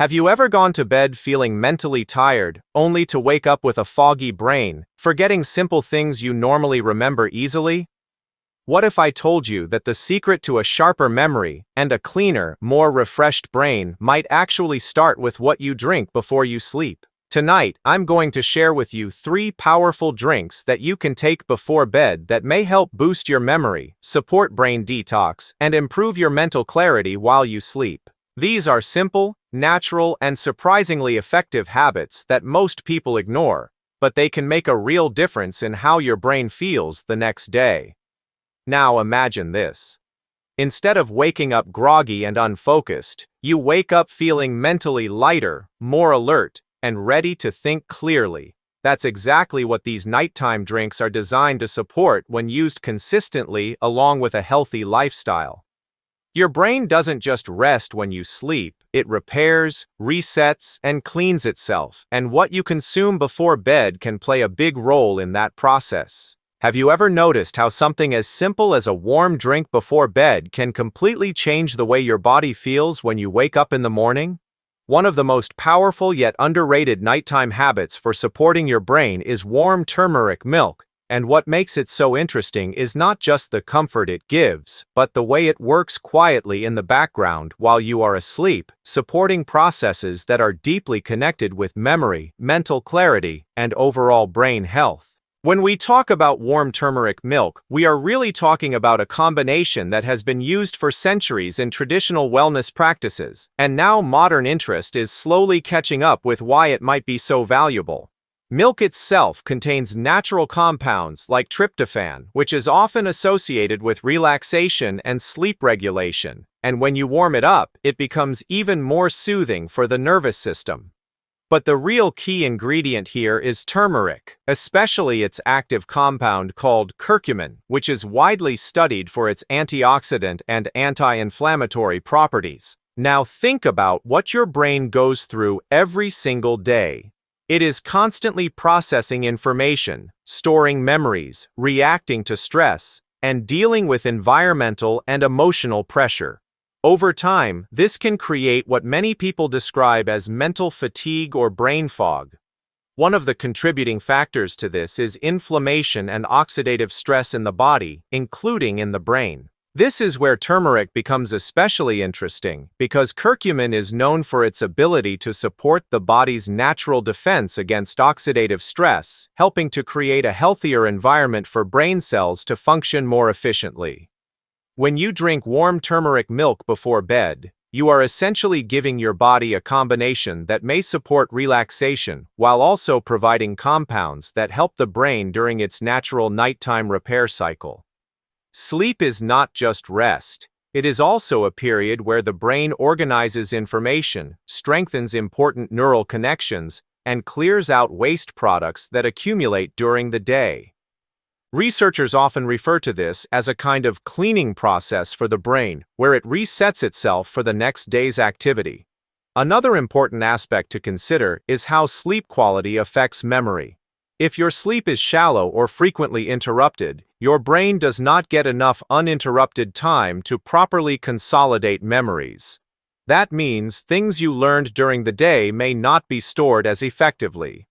Have you ever gone to bed feeling mentally tired, only to wake up with a foggy brain, forgetting simple things you normally remember easily? What if I told you that the secret to a sharper memory and a cleaner, more refreshed brain might actually start with what you drink before you sleep? Tonight, I'm going to share with you 3 powerful drinks that you can take before bed that may help boost your memory, support brain detox, and improve your mental clarity while you sleep. These are simple, natural, and surprisingly effective habits that most people ignore, but they can make a real difference in how your brain feels the next day. Now imagine this. Instead of waking up groggy and unfocused, you wake up feeling mentally lighter, more alert, and ready to think clearly. That's exactly what these nighttime drinks are designed to support when used consistently along with a healthy lifestyle. Your brain doesn't just rest when you sleep, it repairs, resets, and cleans itself, and what you consume before bed can play a big role in that process. Have you ever noticed how something as simple as a warm drink before bed can completely change the way your body feels when you wake up in the morning? One of the most powerful yet underrated nighttime habits for supporting your brain is warm turmeric milk. And what makes it so interesting is not just the comfort it gives, but the way it works quietly in the background while you are asleep, supporting processes that are deeply connected with memory, mental clarity, and overall brain health. When we talk about warm turmeric milk, we are really talking about a combination that has been used for centuries in traditional wellness practices, and now modern interest is slowly catching up with why it might be so valuable. Milk itself contains natural compounds like tryptophan, which is often associated with relaxation and sleep regulation, and when you warm it up, it becomes even more soothing for the nervous system. But the real key ingredient here is turmeric, especially its active compound called curcumin, which is widely studied for its antioxidant and anti-inflammatory properties. Now think about what your brain goes through every single day. It is constantly processing information, storing memories, reacting to stress, and dealing with environmental and emotional pressure. Over time, this can create what many people describe as mental fatigue or brain fog. One of the contributing factors to this is inflammation and oxidative stress in the body, including in the brain. This is where turmeric becomes especially interesting, because curcumin is known for its ability to support the body's natural defense against oxidative stress, helping to create a healthier environment for brain cells to function more efficiently. When you drink warm turmeric milk before bed, you are essentially giving your body a combination that may support relaxation while also providing compounds that help the brain during its natural nighttime repair cycle. Sleep is not just rest. It is also a period where the brain organizes information, strengthens important neural connections, and clears out waste products that accumulate during the day. Researchers often refer to this as a kind of cleaning process for the brain, where it resets itself for the next day's activity. Another important aspect to consider is how sleep quality affects memory. If your sleep is shallow or frequently interrupted, your brain does not get enough uninterrupted time to properly consolidate memories. That means things you learned during the day may not be stored as effectively.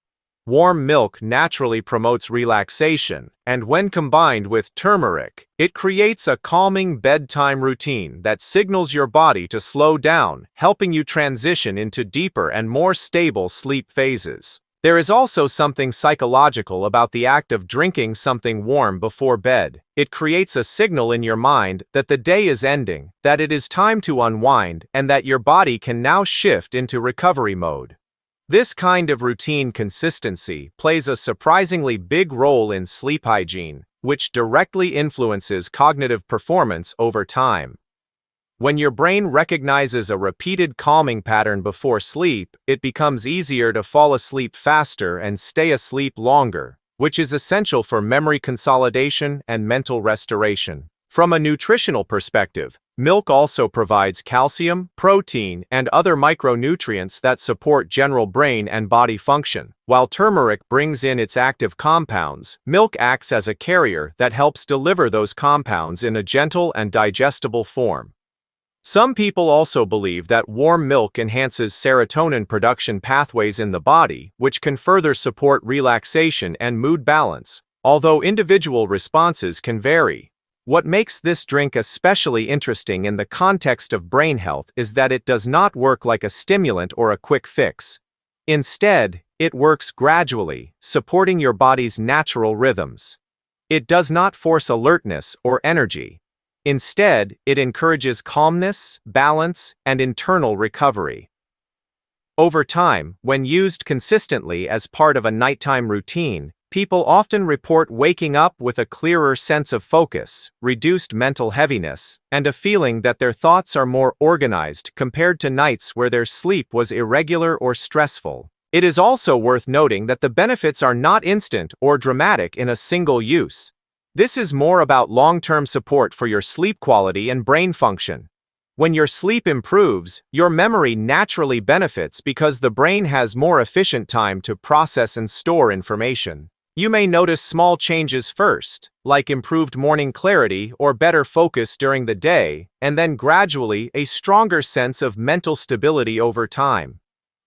Warm milk naturally promotes relaxation, and when combined with turmeric, it creates a calming bedtime routine that signals your body to slow down, helping you transition into deeper and more stable sleep phases. There is also something psychological about the act of drinking something warm before bed. It creates a signal in your mind that the day is ending, that it is time to unwind, and that your body can now shift into recovery mode. This kind of routine consistency plays a surprisingly big role in sleep hygiene, which directly influences cognitive performance over time. When your brain recognizes a repeated calming pattern before sleep, it becomes easier to fall asleep faster and stay asleep longer, which is essential for memory consolidation and mental restoration. From a nutritional perspective, milk also provides calcium, protein, and other micronutrients that support general brain and body function. While turmeric brings in its active compounds, milk acts as a carrier that helps deliver those compounds in a gentle and digestible form. Some people also believe that warm milk enhances serotonin production pathways in the body, which can further support relaxation and mood balance, although individual responses can vary. What makes this drink especially interesting in the context of brain health is that it does not work like a stimulant or a quick fix. Instead, it works gradually, supporting your body's natural rhythms. It does not force alertness or energy. Instead, it encourages calmness, balance, and internal recovery. Over time, when used consistently as part of a nighttime routine, people often report waking up with a clearer sense of focus, reduced mental heaviness, and a feeling that their thoughts are more organized compared to nights where their sleep was irregular or stressful. It is also worth noting that the benefits are not instant or dramatic in a single use. This is more about long-term support for your sleep quality and brain function. When your sleep improves, your memory naturally benefits because the brain has more efficient time to process and store information. You may notice small changes first, like improved morning clarity or better focus during the day, and then gradually a stronger sense of mental stability over time.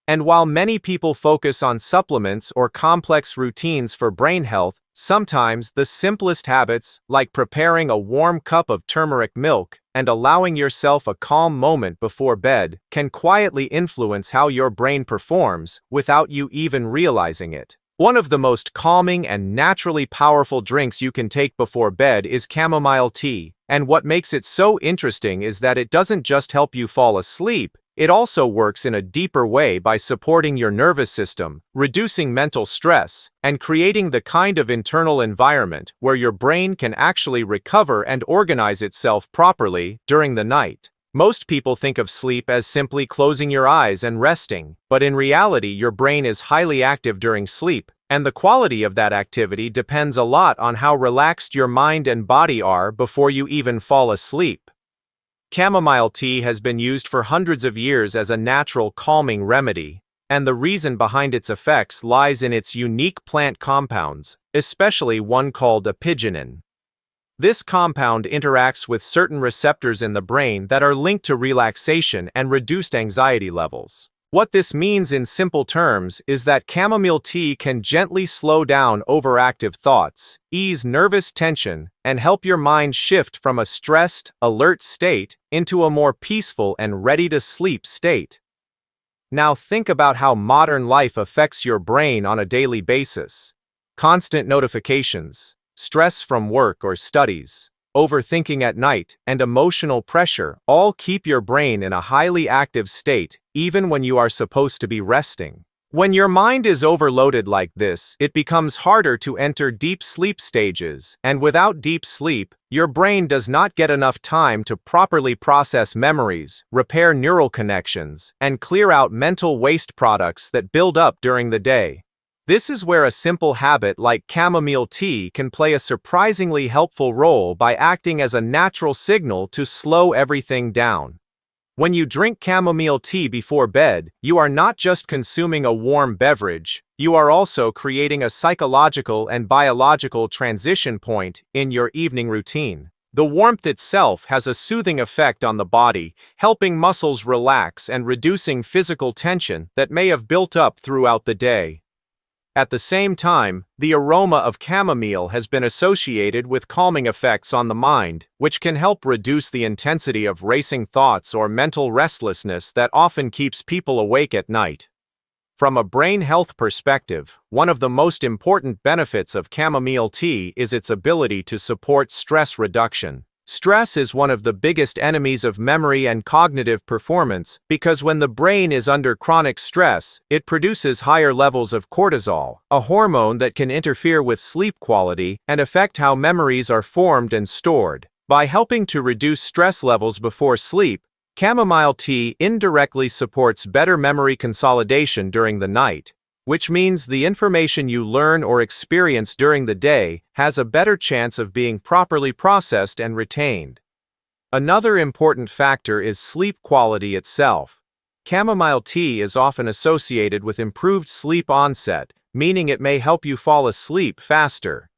And while many people focus on supplements or complex routines for brain health, sometimes the simplest habits, like preparing a warm cup of turmeric milk and allowing yourself a calm moment before bed, can quietly influence how your brain performs without you even realizing it. One of the most calming and naturally powerful drinks you can take before bed is chamomile tea, and what makes it so interesting is that it doesn't just help you fall asleep. It also works in a deeper way by supporting your nervous system, reducing mental stress, and creating the kind of internal environment where your brain can actually recover and organize itself properly during the night. Most people think of sleep as simply closing your eyes and resting, but in reality your brain is highly active during sleep, and the quality of that activity depends a lot on how relaxed your mind and body are before you even fall asleep. Chamomile tea has been used for hundreds of years as a natural calming remedy, and the reason behind its effects lies in its unique plant compounds, especially one called apigenin. This compound interacts with certain receptors in the brain that are linked to relaxation and reduced anxiety levels. What this means in simple terms is that chamomile tea can gently slow down overactive thoughts, ease nervous tension, and help your mind shift from a stressed, alert state into a more peaceful and ready-to-sleep state. Now think about how modern life affects your brain on a daily basis. Constant notifications, stress from work or studies, overthinking at night, and emotional pressure all keep your brain in a highly active state, even when you are supposed to be resting. When your mind is overloaded like this, it becomes harder to enter deep sleep stages, and without deep sleep, your brain does not get enough time to properly process memories, repair neural connections, and clear out mental waste products that build up during the day. This is where a simple habit like chamomile tea can play a surprisingly helpful role by acting as a natural signal to slow everything down. When you drink chamomile tea before bed, you are not just consuming a warm beverage, you are also creating a psychological and biological transition point in your evening routine. The warmth itself has a soothing effect on the body, helping muscles relax and reducing physical tension that may have built up throughout the day. At the same time, the aroma of chamomile has been associated with calming effects on the mind, which can help reduce the intensity of racing thoughts or mental restlessness that often keeps people awake at night. From a brain health perspective, one of the most important benefits of chamomile tea is its ability to support stress reduction. Stress is one of the biggest enemies of memory and cognitive performance because when the brain is under chronic stress, it produces higher levels of cortisol, a hormone that can interfere with sleep quality and affect how memories are formed and stored. By helping to reduce stress levels before sleep, chamomile tea indirectly supports better memory consolidation during the night, which means the information you learn or experience during the day has a better chance of being properly processed and retained. Another important factor is sleep quality itself. Chamomile tea is often associated with improved sleep onset, meaning it may help you fall asleep faster.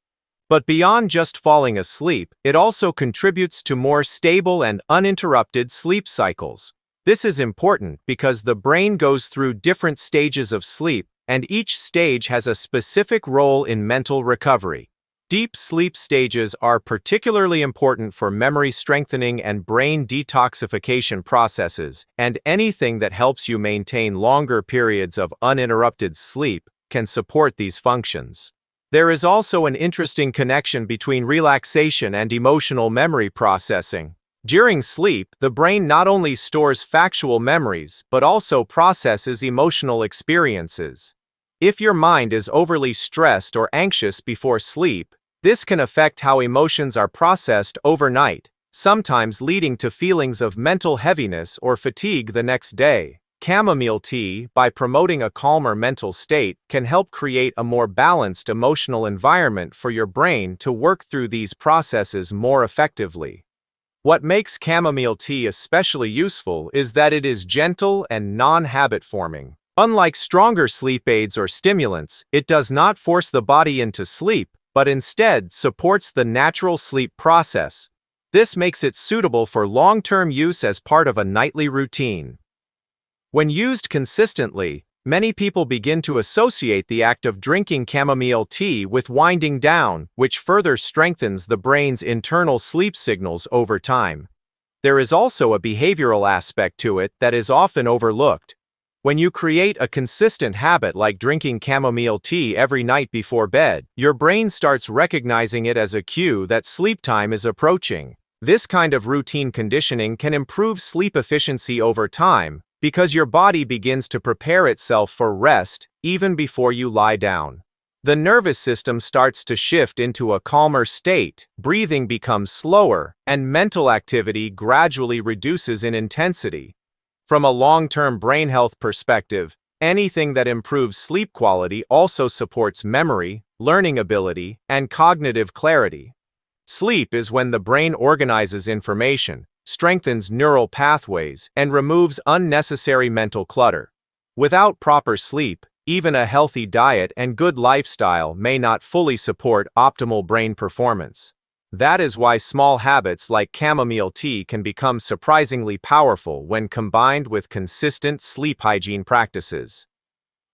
But beyond just falling asleep, it also contributes to more stable and uninterrupted sleep cycles. This is important because the brain goes through different stages of sleep, and each stage has a specific role in mental recovery. Deep sleep stages are particularly important for memory strengthening and brain detoxification processes, and anything that helps you maintain longer periods of uninterrupted sleep can support these functions. There is also an interesting connection between relaxation and emotional memory processing. During sleep, the brain not only stores factual memories, but also processes emotional experiences. If your mind is overly stressed or anxious before sleep, this can affect how emotions are processed overnight, sometimes leading to feelings of mental heaviness or fatigue the next day. Chamomile tea, by promoting a calmer mental state, can help create a more balanced emotional environment for your brain to work through these processes more effectively. What makes chamomile tea especially useful is that it is gentle and non-habit forming. Unlike stronger sleep aids or stimulants, it does not force the body into sleep, but instead supports the natural sleep process. This makes it suitable for long-term use as part of a nightly routine. When used consistently, many people begin to associate the act of drinking chamomile tea with winding down, which further strengthens the brain's internal sleep signals over time. There is also a behavioral aspect to it that is often overlooked. When you create a consistent habit like drinking chamomile tea every night before bed, your brain starts recognizing it as a cue that sleep time is approaching. This kind of routine conditioning can improve sleep efficiency over time because your body begins to prepare itself for rest even before you lie down. The nervous system starts to shift into a calmer state, breathing becomes slower, and mental activity gradually reduces in intensity. From a long-term brain health perspective, anything that improves sleep quality also supports memory, learning ability, and cognitive clarity. Sleep is when the brain organizes information, strengthens neural pathways, and removes unnecessary mental clutter. Without proper sleep, even a healthy diet and good lifestyle may not fully support optimal brain performance. That is why small habits like chamomile tea can become surprisingly powerful when combined with consistent sleep hygiene practices.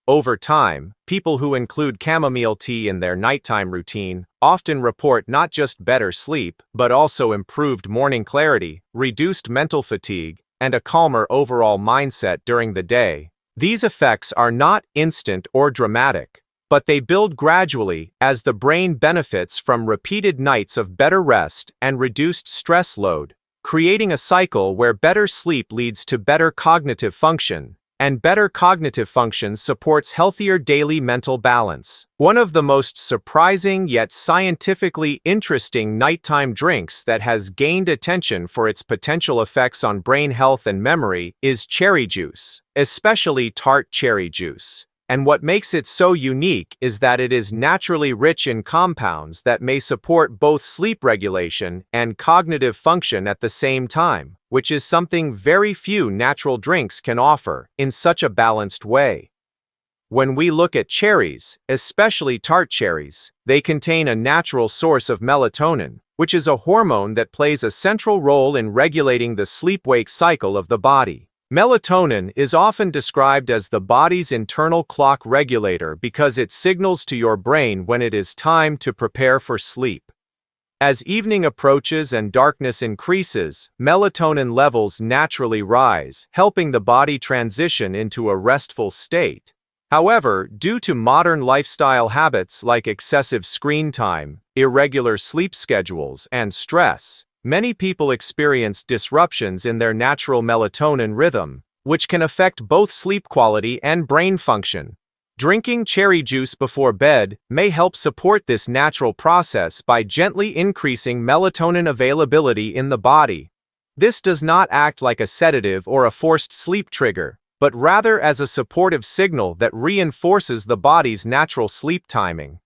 Over time, people who include chamomile tea in their nighttime routine often report not just better sleep, but also improved morning clarity, reduced mental fatigue, and a calmer overall mindset during the day. These effects are not instant or dramatic, but they build gradually as the brain benefits from repeated nights of better rest and reduced stress load, creating a cycle where better sleep leads to better cognitive function, and better cognitive function supports healthier daily mental balance. One of the most surprising yet scientifically interesting nighttime drinks that has gained attention for its potential effects on brain health and memory is cherry juice, especially Tart cherry juice. And what makes it so unique is that it is naturally rich in compounds that may support both sleep regulation and cognitive function at the same time, which is something very few natural drinks can offer in such a balanced way. When we look at cherries, especially Tart cherries, they contain a natural source of melatonin, which is a hormone that plays a central role in regulating the sleep-wake cycle of the body. Melatonin is often described as the body's internal clock regulator because it signals to your brain when it is time to prepare for sleep. As evening approaches and darkness increases, melatonin levels naturally rise, helping the body transition into a restful state. However, due to modern lifestyle habits like excessive screen time, irregular sleep schedules, and stress, many people experience disruptions in their natural melatonin rhythm, which can affect both sleep quality and brain function. Drinking cherry juice before bed may help support this natural process by gently increasing melatonin availability in the body. This does not act like a sedative or a forced sleep trigger, but rather as a supportive signal that reinforces the body's natural sleep timing.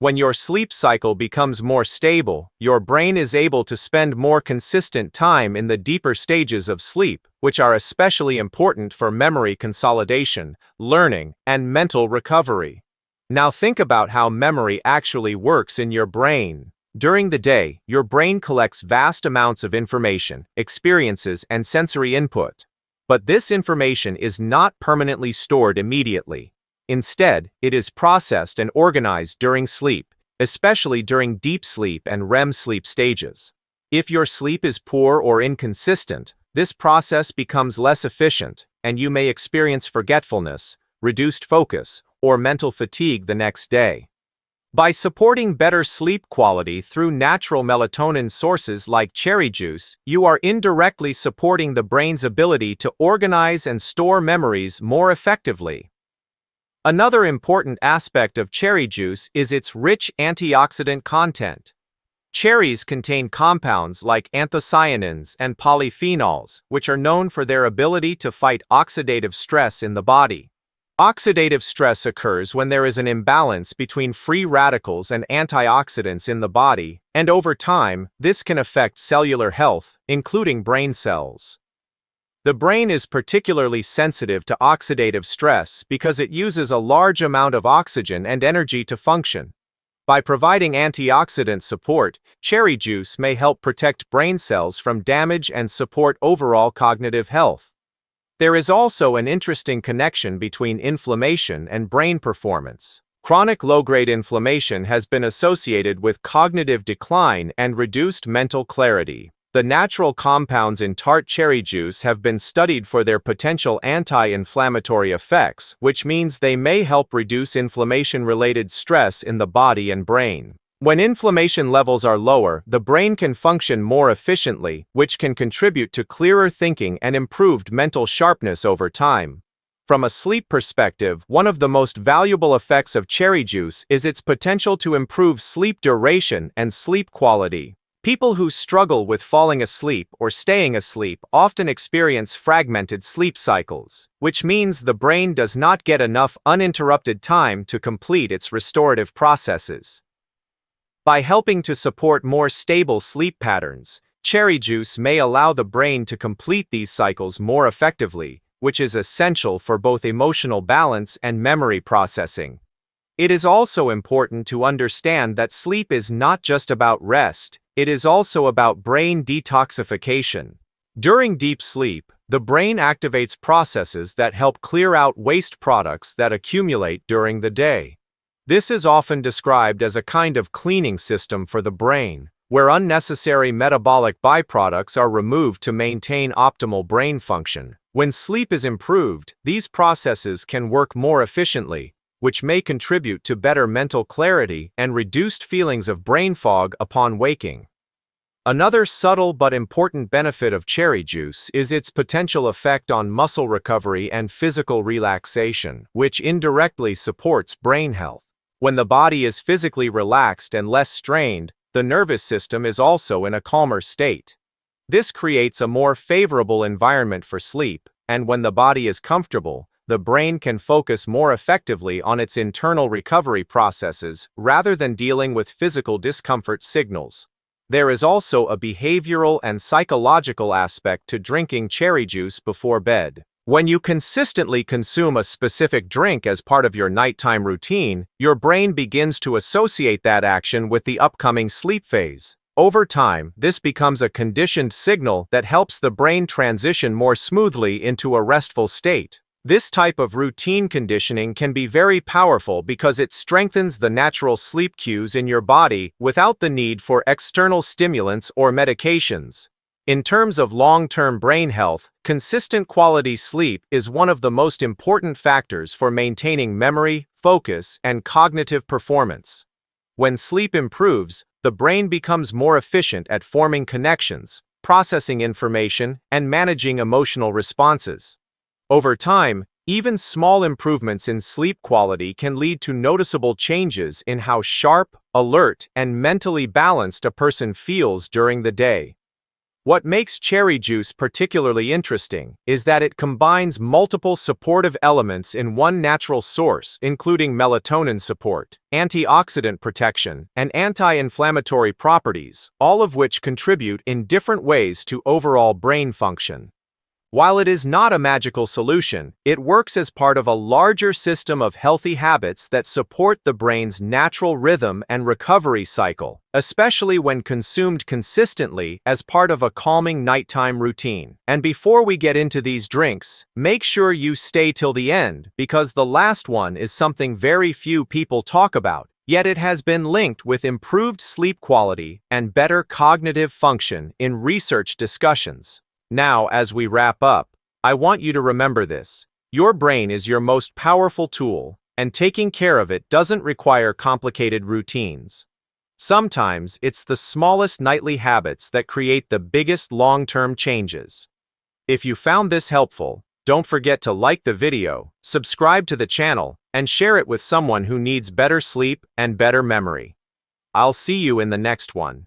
When your sleep cycle becomes more stable, your brain is able to spend more consistent time in the deeper stages of sleep, which are especially important for memory consolidation, learning, and mental recovery. Now think about how memory actually works in your brain. During the day, your brain collects vast amounts of information, experiences, and sensory input. But this information is not permanently stored immediately. Instead, it is processed and organized during sleep, especially during deep sleep and REM sleep stages. If your sleep is poor or inconsistent, this process becomes less efficient, and you may experience forgetfulness, reduced focus, or mental fatigue the next day. By supporting better sleep quality through natural melatonin sources like cherry juice, you are indirectly supporting the brain's ability to organize and store memories more effectively. Another important aspect of cherry juice is its rich antioxidant content. Cherries contain compounds like anthocyanins and polyphenols, which are known for their ability to fight oxidative stress in the body. Oxidative stress occurs when there is an imbalance between free radicals and antioxidants in the body, and over time, this can affect cellular health, including brain cells. The brain is particularly sensitive to oxidative stress because it uses a large amount of oxygen and energy to function. By providing antioxidant support, cherry juice may help protect brain cells from damage and support overall cognitive health. There is also an interesting connection between inflammation and brain performance. Chronic low-grade inflammation has been associated with cognitive decline and reduced mental clarity. The natural compounds in Tart cherry juice have been studied for their potential anti-inflammatory effects, which means they may help reduce inflammation-related stress in the body and brain. When inflammation levels are lower, the brain can function more efficiently, which can contribute to clearer thinking and improved mental sharpness over time. From a sleep perspective, one of the most valuable effects of cherry juice is its potential to improve sleep duration and sleep quality. People who struggle with falling asleep or staying asleep often experience fragmented sleep cycles, which means the brain does not get enough uninterrupted time to complete its restorative processes. By helping to support more stable sleep patterns, cherry juice may allow the brain to complete these cycles more effectively, which is essential for both emotional balance and memory processing. It is also important to understand that sleep is not just about rest, it is also about brain detoxification. During deep sleep, the brain activates processes that help clear out waste products that accumulate during the day. This is often described as a kind of cleaning system for the brain, where unnecessary metabolic byproducts are removed to maintain optimal brain function. When sleep is improved, these processes can work more efficiently, which may contribute to better mental clarity and reduced feelings of brain fog upon waking. Another subtle but important benefit of cherry juice is its potential effect on muscle recovery and physical relaxation, which indirectly supports brain health. When the body is physically relaxed and less strained, the nervous system is also in a calmer state. This creates a more favorable environment for sleep, and when the body is comfortable, the brain can focus more effectively on its internal recovery processes rather than dealing with physical discomfort signals. There is also a behavioral and psychological aspect to drinking cherry juice before bed. When you consistently consume a specific drink as part of your nighttime routine, your brain begins to associate that action with the upcoming sleep phase. Over time, this becomes a conditioned signal that helps the brain transition more smoothly into a restful state. This type of routine conditioning can be very powerful because it strengthens the natural sleep cues in your body without the need for external stimulants or medications. In terms of long-term brain health, consistent quality sleep is one of the most important factors for maintaining memory, focus, and cognitive performance. When sleep improves, the brain becomes more efficient at forming connections, processing information, and managing emotional responses. Over time, even small improvements in sleep quality can lead to noticeable changes in how sharp, alert, and mentally balanced a person feels during the day. What makes cherry juice particularly interesting is that it combines multiple supportive elements in one natural source, including melatonin support, antioxidant protection, and anti-inflammatory properties, all of which contribute in different ways to overall brain function. While it is not a magical solution, it works as part of a larger system of healthy habits that support the brain's natural rhythm and recovery cycle, especially when consumed consistently as part of a calming nighttime routine. And before we get into these drinks, make sure you stay till the end, because the last one is something very few people talk about, yet it has been linked with improved sleep quality and better cognitive function in research discussions. Now, as we wrap up, I want you to remember this. Your brain is your most powerful tool, and taking care of it doesn't require complicated routines. Sometimes it's the smallest nightly habits that create the biggest long-term changes. If you found this helpful, don't forget to like the video, subscribe to the channel, and share it with someone who needs better sleep and better memory. I'll see you in the next one.